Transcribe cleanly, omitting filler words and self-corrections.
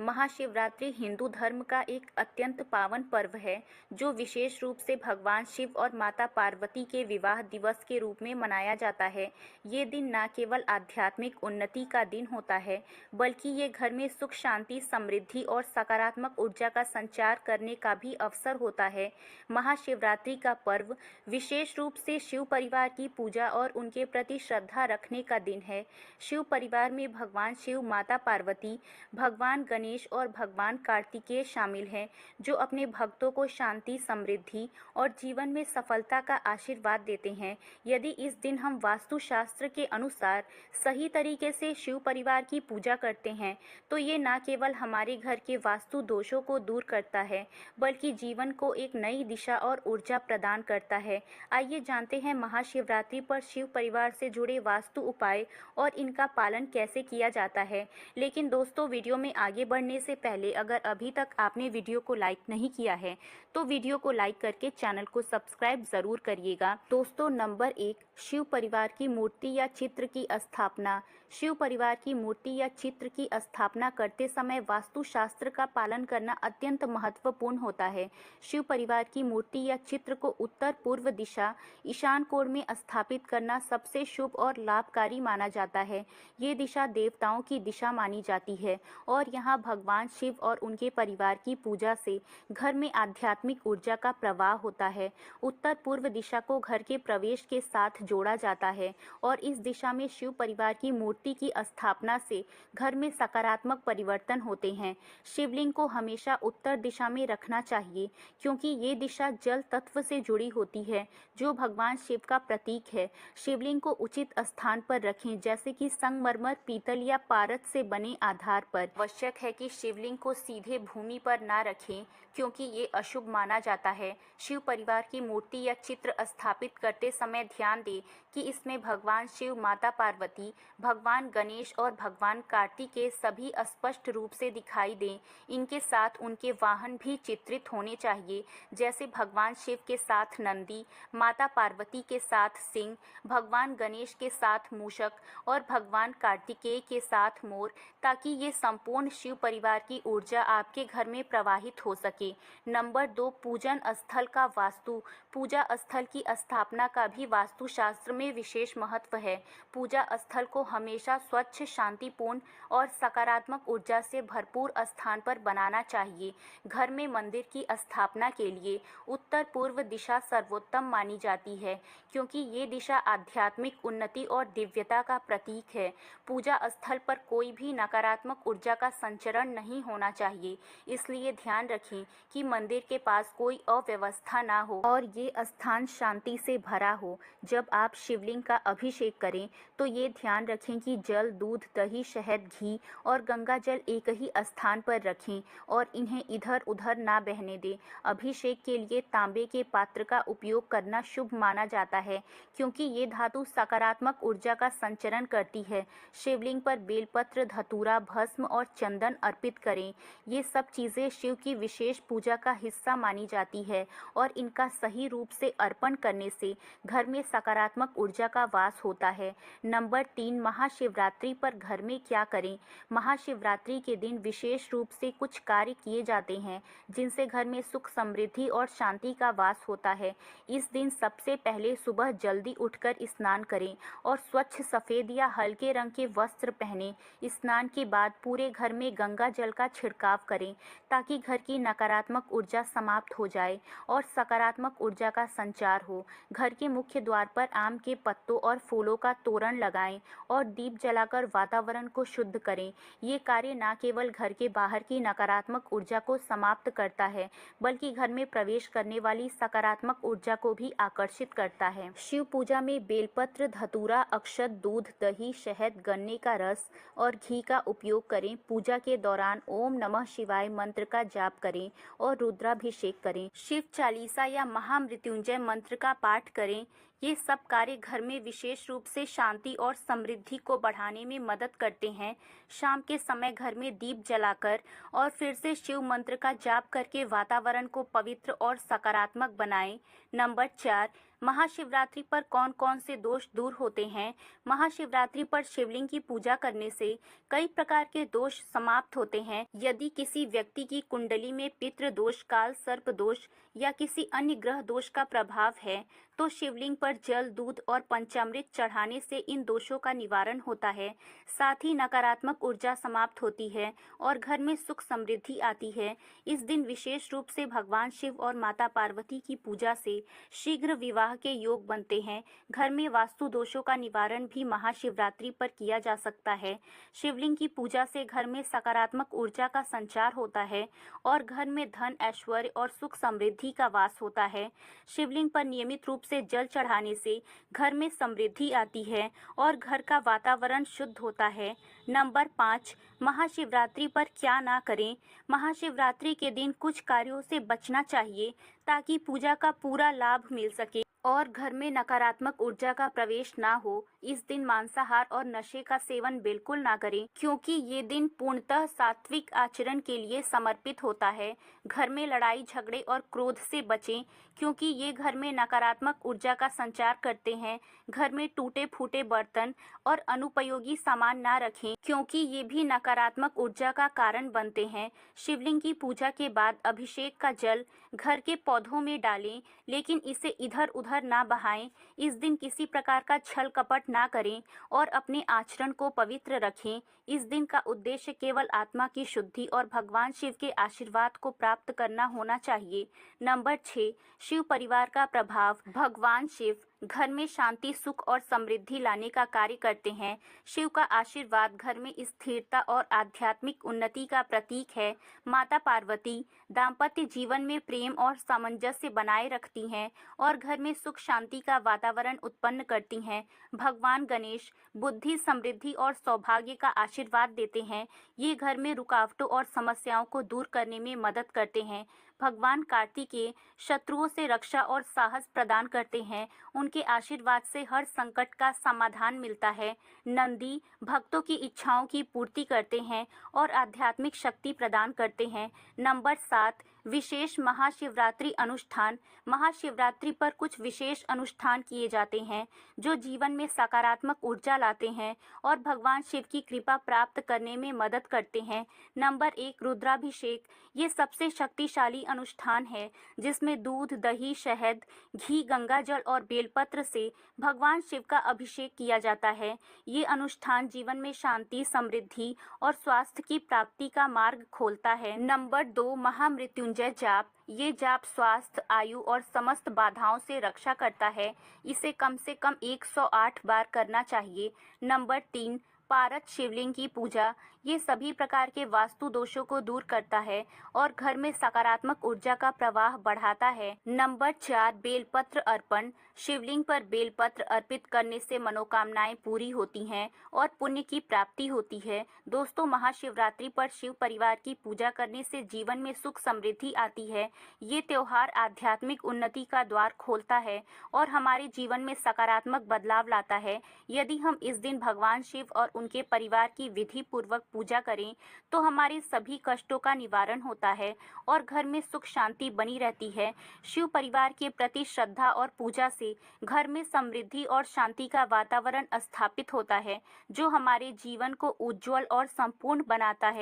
महाशिवरात्रि हिंदू धर्म का एक अत्यंत पावन पर्व है जो विशेष रूप से भगवान शिव और माता पार्वती के विवाह दिवस के रूप में मनाया जाता है। ये दिन न केवल आध्यात्मिक उन्नति का दिन होता है बल्कि ये घर में सुख, शांति, समृद्धि और सकारात्मक ऊर्जा का संचार करने का भी अवसर होता है। महाशिवरात्रि का पर्व विशेष रूप से शिव परिवार की पूजा और उनके प्रति श्रद्धा रखने का दिन है। शिव परिवार में भगवान शिव, माता पार्वती, भगवान गणेश और भगवान कार्तिकेय शामिल हैं, जो अपने भक्तों को शांति, समृद्धि और जीवन में सफलता का आशीर्वाद देते हैं। यदि इस दिन हम वास्तुशास्त्र के अनुसार सही तरीके से शिव परिवार की पूजा करते हैं तो ये न केवल हमारे घर के वास्तु दोषों को दूर करता है बल्कि जीवन को एक नई दिशा और ऊर्जा प्रदान करता है। आइए जानते हैं महाशिवरात्रि पर शिव परिवार से जुड़े वास्तु उपाय और इनका पालन कैसे किया जाता है। लेकिन दोस्तों, वीडियो में आगे बढ़ने से पहले अगर अभी तक आपने वीडियो को लाइक नहीं किया है तो वीडियो को लाइक करके चैनल को सब्सक्राइब जरूर करिएगा। दोस्तों, नंबर 1, शिव परिवार की मूर्ति या चित्र की स्थापना। शिव परिवार की मूर्ति या चित्र की स्थापना करते समय वास्तुशास्त्र का पालन करना अत्यंत महत्वपूर्ण होता है। शिव परिवार की मूर्ति या चित्र को उत्तर पूर्व दिशा ईशान कोण में स्थापित करना सबसे शुभ और लाभकारी माना जाता है। ये दिशा देवताओं की दिशा मानी जाती है और यहाँ भगवान शिव और उनके परिवार की पूजा से घर में आध्यात्मिक ऊर्जा का प्रवाह होता है। उत्तर पूर्व दिशा को घर के प्रवेश के साथ जोड़ा जाता है और इस दिशा में शिव परिवार की मूर्ति की स्थापना से घर में सकारात्मक परिवर्तन होते हैं। शिवलिंग को हमेशा उत्तर दिशा में रखना चाहिए क्योंकि ये दिशा जल तत्व से जुड़ी होती है जो भगवान शिव का प्रतीक है। शिवलिंग को उचित स्थान पर रखें, जैसे कि संगमरमर, पीतल या पारद से बने आधार पर। आवश्यक है कि शिवलिंग को सीधे भूमि पर ना रखें क्योंकि ये अशुभ माना जाता है। शिव परिवार की मूर्ति या चित्र स्थापित करते समय ध्यान दें कि इसमें भगवान शिव, माता पार्वती, भगवान गणेश और भगवान कार्तिकेय सभी स्पष्ट रूप से दिखाई दें। इनके साथ उनके वाहन भी चित्रित होने चाहिए, जैसे भगवान शिव के साथ नंदी, माता पार्वती के साथ सिंह, भगवान गणेश के साथ मूषक और भगवान कार्तिकेय के साथ मोर, ताकि ये संपूर्ण शिव परिवार की ऊर्जा आपके घर में प्रवाहित हो सके। नंबर 2, पूजन स्थल का वास्तु। पूजा स्थल की स्थापना का भी वास्तुशास्त्र में विशेष महत्व है। पूजा स्थल को हमेशा स्वच्छ, शांतिपूर्ण और सकारात्मक ऊर्जा से भरपूर स्थान पर बनाना चाहिए। घर में मंदिर की स्थापना के लिए उत्तर पूर्व दिशा सर्वोत्तम मानी जाती है क्योंकि ये दिशा आध्यात्मिक उन्नति और दिव्यता का प्रतीक है। पूजा स्थल पर कोई भी नकारात्मक ऊर्जा का संचरण नहीं होना चाहिए, इसलिए ध्यान रखें कि मंदिर के पास कोई अव्यवस्था ना हो और ये स्थान शांति से भरा हो। जब आप शिवलिंग का अभिषेक करें तो ये ध्यान रखें कि जल, दूध, दही, शहद, घी और गंगा जल एक ही स्थान पर रखें और इन्हें इधर उधर ना बहने दें। अभिषेक के लिए तांबे के पात्र का उपयोग करना शुभ माना जाता है क्योंकि ये धातु सकारात्मक ऊर्जा का संचरण करती है। शिवलिंग पर बेलपत्र, धतूरा, भस्म और चंदन अर्पित करें। ये सब चीज़ें शिव की विशेष पूजा का हिस्सा मानी जाती है और इनका सही रूप से अर्पण करने से घर में सकारात्मक ऊर्जा का वास होता है। नंबर 3, महाशिवरात्रि पर घर में क्या करें। महाशिवरात्रि के दिन विशेष रूप से कुछ कार्य किए जाते हैं जिनसे घर में सुख, समृद्धि और शांति का वास होता है। इस दिन सबसे पहले सुबह जल्दी उठकर स्नान करें और स्वच्छ सफ़ेद या हल्के रंग के वस्त्र पहनें। स्नान के बाद पूरे घर में गंगा जल का छिड़काव करें ताकि घर की नकारात्मक ऊर्जा समाप्त हो जाए और सकारात्मक ऊर्जा का संचार हो। घर के मुख्य द्वार पर आम के पत्तों और फूलों का तोरण लगाएं और दीप जलाकर वातावरण को शुद्ध करें। ये कार्य न केवल घर के बाहर की नकारात्मक ऊर्जा को समाप्त करता है बल्कि घर में प्रवेश करने वाली सकारात्मक ऊर्जा को भी आकर्षित करता है। शिव पूजा में बेलपत्र, धतूरा, अक्षत, दूध, दही, शहद, गन्ने का रस और घी का उपयोग करें। पूजा के दौरान ओम नमः शिवाय मंत्र का जाप करें और रुद्राभिषेक करें। शिव चालीसा या महामृत्युंजय मंत्र का पाठ करें। ये सब कार्य घर में विशेष रूप से शांति और समृद्धि को बढ़ाने में मदद करते हैं। शाम के समय घर में दीप जलाकर और फिर से शिव मंत्र का जाप करके वातावरण को पवित्र और सकारात्मक बनाएं। नंबर 4, महाशिवरात्रि पर कौन कौन से दोष दूर होते हैं। महाशिवरात्रि पर शिवलिंग की पूजा करने से कई प्रकार के दोष समाप्त होते हैं। यदि किसी व्यक्ति की कुंडली में पितृ दोष, काल सर्प दोष या किसी अन्य ग्रह दोष का प्रभाव है तो शिवलिंग पर जल, दूध और पंचामृत चढ़ाने से इन दोषों का निवारण होता है। साथ ही नकारात्मक ऊर्जा समाप्त होती है और घर में सुख समृद्धि आती है। इस दिन विशेष रूप से भगवान शिव और माता पार्वती की पूजा से शीघ्र विवाह के योग बनते हैं। घर में वास्तु दोषों का निवारण भी महाशिवरात्रि पर किया जा सकता है। शिवलिंग की पूजा से घर में सकारात्मक ऊर्जा का संचार होता है और घर में धन, ऐश्वर्य और सुख समृद्धि का वास होता है। शिवलिंग पर नियमित रूप से जल चढ़ाने से घर में समृद्धि आती है और घर का वातावरण शुद्ध होता है। नंबर 5, महाशिवरात्रि पर क्या ना करें। महाशिवरात्रि के दिन कुछ कार्यों से बचना चाहिए ताकि पूजा का पूरा लाभ मिल सके और घर में नकारात्मक ऊर्जा का प्रवेश ना हो। इस दिन मांसाहार और नशे का सेवन बिल्कुल ना करें क्योंकि ये दिन पूर्णतः सात्विक आचरण के लिए समर्पित होता है। घर में लड़ाई झगड़े और क्रोध से बचें क्योंकि ये घर में नकारात्मक ऊर्जा का संचार करते हैं। घर में टूटे फूटे बर्तन और अनुपयोगी सामान ना रखें क्योंकि ये भी नकारात्मक ऊर्जा का कारण बनते हैं। शिवलिंग की पूजा के बाद अभिषेक का जल घर के पौधों में डालें लेकिन इसे इधर उधर ना बहाएं। इस दिन किसी प्रकार का छल कपट ना करें और अपने आचरण को पवित्र रखें। इस दिन का उद्देश्य केवल आत्मा की शुद्धि और भगवान शिव के आशीर्वाद को प्राप्त करना होना चाहिए। नंबर 6, शिव परिवार का प्रभाव। भगवान शिव घर में शांति, सुख और समृद्धि लाने का कार्य करते हैं। शिव का आशीर्वाद घर में स्थिरता और आध्यात्मिक उन्नति का प्रतीक है। माता पार्वती दाम्पत्य जीवन में प्रेम और सामंजस्य बनाए रखती हैं और घर में सुख शांति का वातावरण उत्पन्न करती हैं। भगवान गणेश बुद्धि, समृद्धि और सौभाग्य का आशीर्वाद देते हैं। ये घर में रुकावटों और समस्याओं को दूर करने में मदद करते हैं। भगवान कार्तिकेय शत्रुओं से रक्षा और साहस प्रदान करते हैं। उनके आशीर्वाद से हर संकट का समाधान मिलता है। नंदी भक्तों की इच्छाओं की पूर्ति करते हैं और आध्यात्मिक शक्ति प्रदान करते हैं। नंबर 7, विशेष महाशिवरात्रि अनुष्ठान। महाशिवरात्रि पर कुछ विशेष अनुष्ठान किए जाते हैं जो जीवन में सकारात्मक ऊर्जा लाते हैं और भगवान शिव की कृपा प्राप्त करने में मदद करते हैं। नंबर 1, रुद्राभिषेक। ये सबसे शक्तिशाली अनुष्ठान है जिसमें दूध, दही, शहद, घी, गंगाजल और बेलपत्र से भगवान शिव का अभिषेक किया जाता है। ये अनुष्ठान जीवन में शांति, समृद्धि और स्वास्थ्य की प्राप्ति का मार्ग खोलता है। नंबर 2, महामृत्युंजय जाप। ये जाप स्वास्थ्य, आयु और समस्त बाधाओं से रक्षा करता है। इसे कम से कम 108 बार करना चाहिए। नंबर 3, पारत शिवलिंग की पूजा। ये सभी प्रकार के वास्तु दोषों को दूर करता है और घर में सकारात्मक ऊर्जा का प्रवाह बढ़ाता है। नंबर 4, बेलपत्र अर्पण। शिवलिंग पर बेलपत्र अर्पित करने से मनोकामनाएं पूरी होती हैं और पुण्य की प्राप्ति होती है। दोस्तों, महाशिवरात्रि पर शिव परिवार की पूजा करने से जीवन में सुख समृद्धि आती है। ये त्योहार आध्यात्मिक उन्नति का द्वार खोलता है और हमारे जीवन में सकारात्मक बदलाव लाता है। यदि हम इस दिन भगवान शिव और उनके परिवार की विधि पूर्वक पूजा करें तो हमारे सभी कष्टों का निवारण होता है और घर में सुख शांति बनी रहती है। शिव परिवार के प्रति श्रद्धा और पूजा से घर में समृद्धि और शांति का वातावरण स्थापित होता है जो हमारे जीवन को उज्जवल और संपूर्ण बनाता है।